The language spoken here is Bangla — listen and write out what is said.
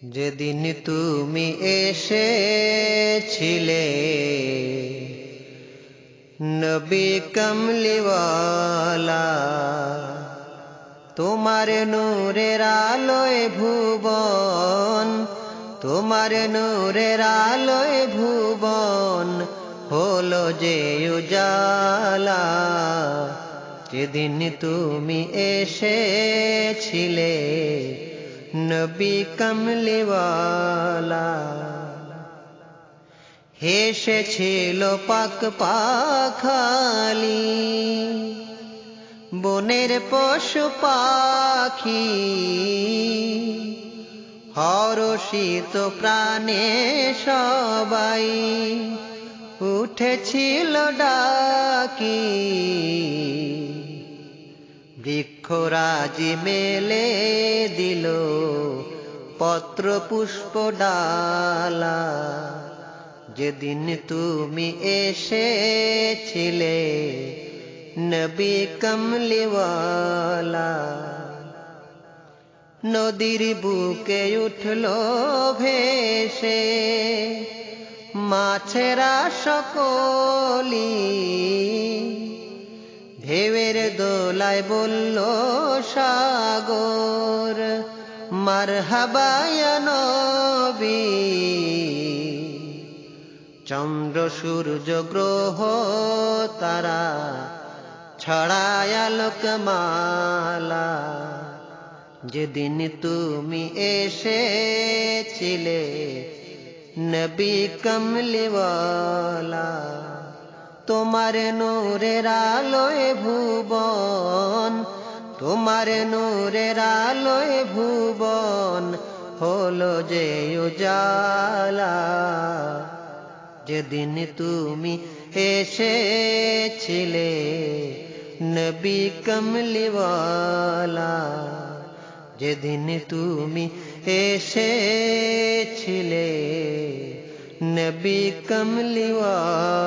যেদিন তুমি এসেছিলে নবী কমলিওয়ালা, তোমার নূরের আলোয় ভুবন, তোমার নূরের আলোয় ভুবন হলো যে উজালা। যেদিন তুমি এসেছিলে নবী কমলিওয়ালা, হেসেছিল পাক পাখালি বনের পশু পাখি, হর্ষিত প্রাণে সবাই উঠেছিল ডাকি। বৃক্ষরাজি মেলে দিল পত্র পুষ্প ডালা, যেদিন তুমি এসেছিলে নবী কমলিওয়ালা। নদীর বুকে উঠল ভেসে মাছেরা সকলি, ঢেউয়ের দোলায় বলল সাগর মারহাবা ইয়া নবী। চন্দ্র সূর্য গ্রহ তারা ছড়ায় আলোকমালা, যেদিন তুমি এসেছিলে নবী কমলিওয়ালা। তোমার নূরের আলোয় ভুবন, তোমার নূরের আলোয় ভুবন হলো যে উজালা। যেদিন তুমি এসেছিলে নবী কমলিওয়ালা, যেদিন তুমি এসেছিলে নবী কমলিওয়ালা।